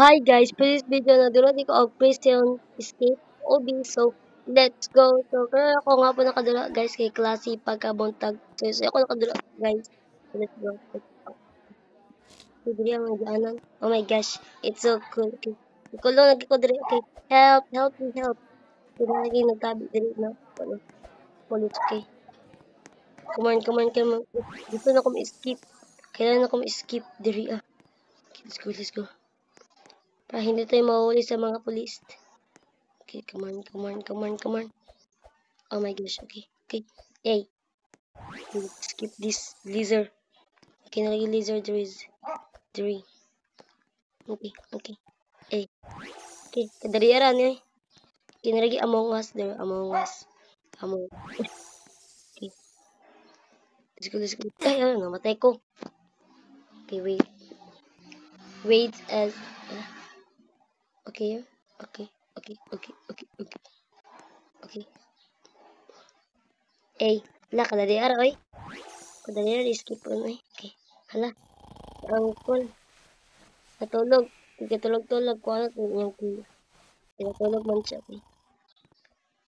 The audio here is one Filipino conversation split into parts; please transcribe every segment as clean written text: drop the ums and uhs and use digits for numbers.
Hi guys, please video na dula di ko og Prison Escape OB. So, let's go. So, kaya ako nga po nakadula guys kay klase pagkabuntag. So, ako nakadula guys. So, let's go. So, dili ang nagaanan. Oh my gosh, it's so cool. Okay. Kulo lagi ko diri. Okay. Help, help me, help. Dili lagi nagtabi diri na. Ano, police. Okay. Come on. Gusto na ko ma-escape. Kailangan na ko ma-escape diri ah. Okay, let's go. Para hindi tayo mahuli sa mga pulis. Okay, come on. Oh my gosh, okay. Hey, skip this lizard. Okay, nalagi lizard there is three. Okay. Hey, okay. Kadali aran eh. Okay, nalagi Among Us there, Among Us. Okay, let's go. Ay, ano, namatay ko. Okay, wait as, okay, okay. Hey, hala, kadali ara, oy. Kadali ara, skip on, oy. Okay, hala, ang cool. Natulog. Tulog. Kung ano, yung tinatulog man siya, okay.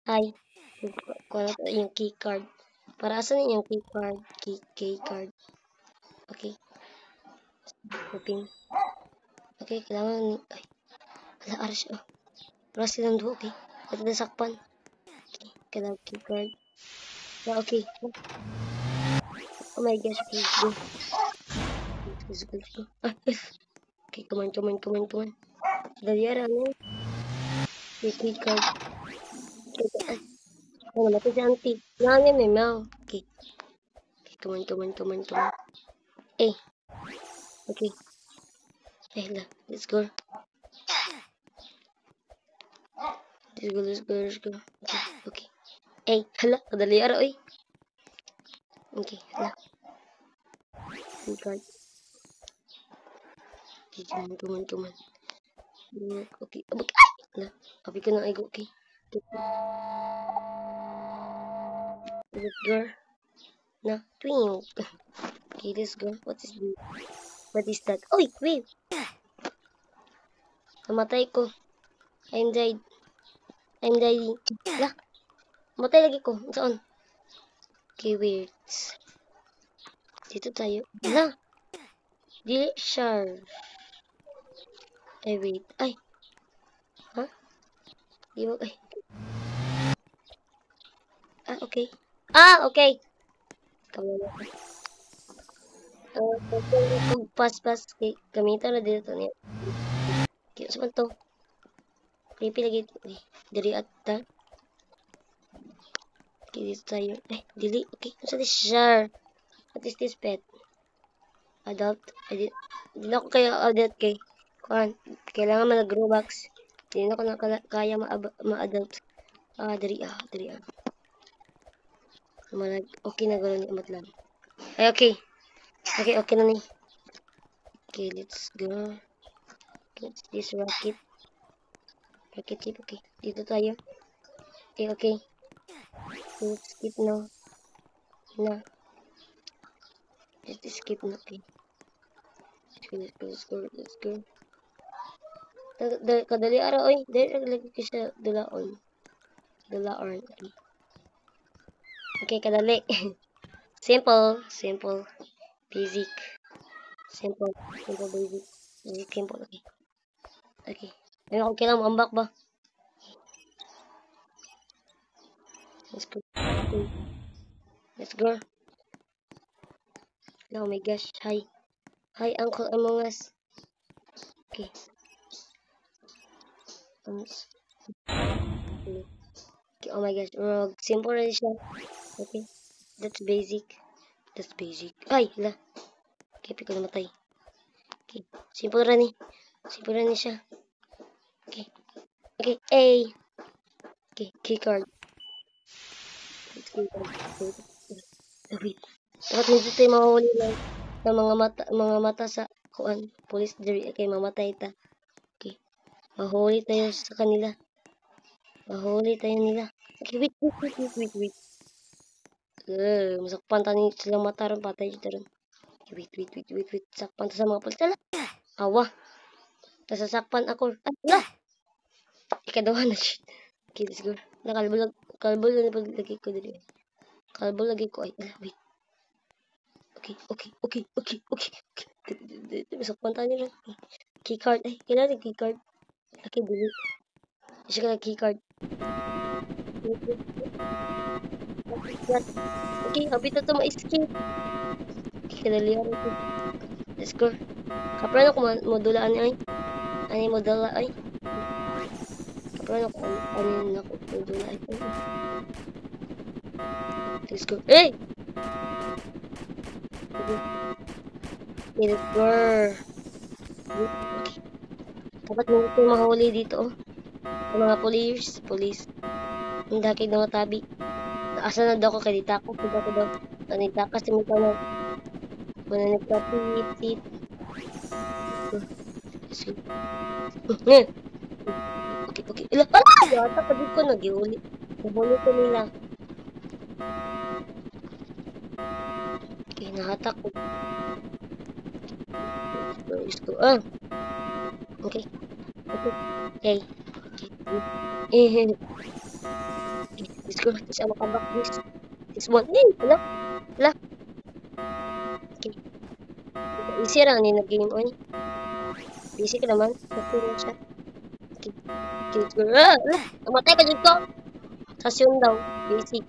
Hi. Kuha na yung key card. Para asan yung key card? Key card. Okay. Open. Okay, kailangan ni... Ay, wala aras. Oh. Wala silang duho, okay. Ito na sakpan. Okay, kailangan key card. Yeah, okay. Oh my gosh, okay. Go. Let's go. Ah, okay, come on. Dalyara, ano? Okay, key card. Okay, ano naman ito si auntie? Nangin may meow. Okay. Okay, come on. Eh, okay. Eh, let's go. Let's go. Okay. Eh, hala, kadali ara, oy. Okay, hala. Card. Come on. Okay, okay. Hala, happy ka na, ay, okay. Let's go. Na, twink. Okay, let's go. What is that? Oy, wait. Namatay ko. I'm dying. Hala, matay lagi ko. Saan? Okay, wait. Dito tayo. Hala, dili sharp. Ay, wait. Ay. Ha? Di ba? Ay. Okay. Okay. Kamu na. Kung pas kay gamitan na dito niya. Kaya sa to. Creepy lagi. Dari atta. Okay, dito tayo. Dili. Okay. What's this? Sure. What is this pet? Adult. Hindi na ako kaya adult kay. Kuhan. Kailangan man nag-grow box. Hindi na ako kaya ma-adult. Dari. Okay na gano'n ni amat lang. Ay, okay. Okay na ni. Okay, let's go. Let's this rocket. Rocket chip, okay. Dito tayo. Okay. Let's skip now. Na. Let's skip na, okay. Let's go. Kadali araw, oy. Dali lagi ko siya dulaon. Okay. Okay, kadali. Simple. Basic. Simple, basic. Simple, okay. Okay. Ayun, okay lang, maambak ba? Let's go. Okay. Let's go. Oh my gosh. Hi, Uncle Among Us. Okay. Okay. Oh my gosh. Simple rin siya. Okay. That's basic. Ay, hala. Okay, piko namatay. Okay. Simple rin siya. Okay. Okay. A. Okay. Key card. Wait. Dapat hindi tayo mahuli ng mga mata sa kuan. Police diri. Okay, mamatay ta. Okay. Mahuli tayo sa kanila. Nila. Okay, wait. Masakpan tani silang mata ron, patay dito ron. Okay, wait. Sakpan ta sa mga pulis. Tala. Awa. Nasasakpan ako. Ay, wala! Ikaduha na shit. Okay, let's go. Kalbo lang lagi ko dili. Kalbo lagi ko. Ay, wait. Okay. Masakpan tayo nila. Keycard. Ay, kailangan yung keycard. Okay, dili. Siya ka na keycard. Okay, habit na ito ma-escape. Okay, kadalihan ito. Let's go. Kapran ako modulaan ay. Ano yung modula ay? Kapran ako ano yung modula ay. Let's go. Hey! Okay, let's go. Okay. Dapat mo ito mahuli dito oh. Ang mga police. Hindi kayo mga tabi. Asa na daw ko kay ditakas. Hindi ko daw. Nitakas yung ito na. Muna nagpapitit. Okay. Ila pala! Yata pagod ko nag-iuli. Nahuli ko nila. Okay, nahatak ko. Let's go. Okay. Let's go. Tapos ako makabak this one. Wala. Okay. Easy lang ni nag-game on. Busy ka naman. Nagturo siya. Okay, let's go. Namatay ka dito. Sasyon daw. Busy.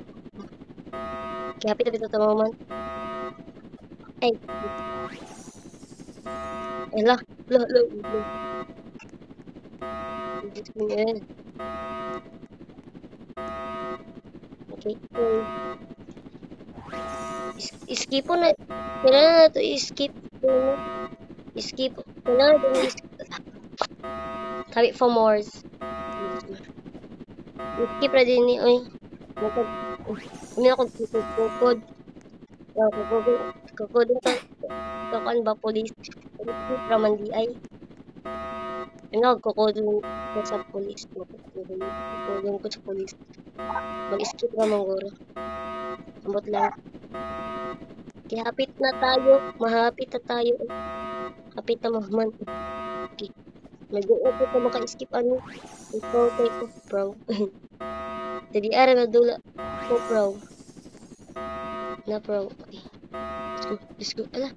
Okay, hapit ito tamaman. Ay. La. Okay. Skip po na. Kailangan na ito i-skip. Skip. Kailangan ito i-skip. Sabi for more. Skip na din ni. Uy. Hindi ako kukod. Kukod ito. Kakuan ba police? Raman di ay. Ano, kukodon ko sa police. Kukodon ko sa police. Mag-skip naman guro. Ambot lang. Okay, hapit na tayo. Mahapit na tayo. Hapit na mahaman. Okay. Nag-uot ko maka-skip ano. Ito, ko, bro. Jadi ara na dula. Ko, bro. Na, bro. Okay. Let's go. Ala.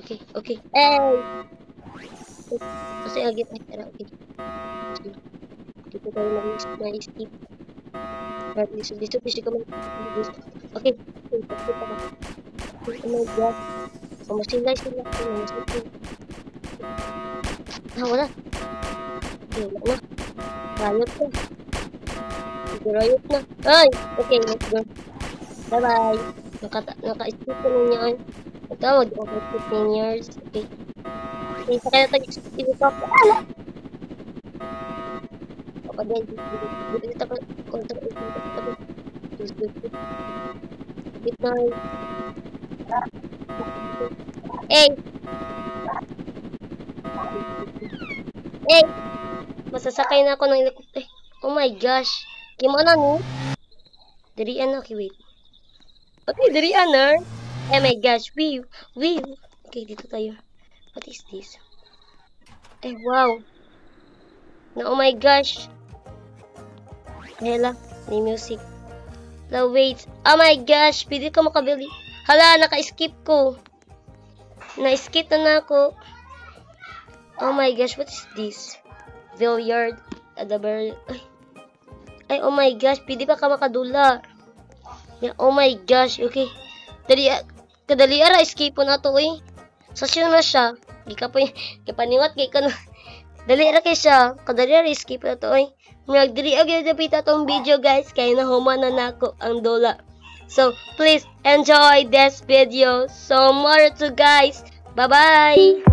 Okay. Hey! Kasi agit ay tara. Okay. Dito tayo mag-skip. Dito ka man. Okay. Oh my God. Masilay sila. Wala. Wala na. Riot na. Ay! Okay, let's go. Bye-bye. Naka-skip ko ninyo. Tawag ako 15 years. Okay. Okay, sa kaya tag-skip ko. Ala! Kapag dito ka kontra Hey! Masasakay na ako ng helicopter. Oh my gosh. Kimo na ni? Dirian na. Okay, wait. Okay, dirian na. Oh my gosh. Wee. Okay, dito tayo. What is this? Ay, wow. Na, oh my gosh. Hala, may music. La, wait. Oh my gosh. Pwede ko makabili. Hala, naka-skip ko. Na-skip na ako. Oh my gosh, what is this? Billiard. Ay, oh my gosh. Pwede pa ka makadula. Yeah, oh my gosh. Okay. Kadali ara, escape po na to eh. Sasyon na siya. Kapaniwat kay ka na. Dali ra kay siya. Kadali ara, escape na to eh. Nagdiri agad napita tong video guys. Kaya nahuman na nako ang dola. So, please enjoy this video. So, more to guys. Bye-bye.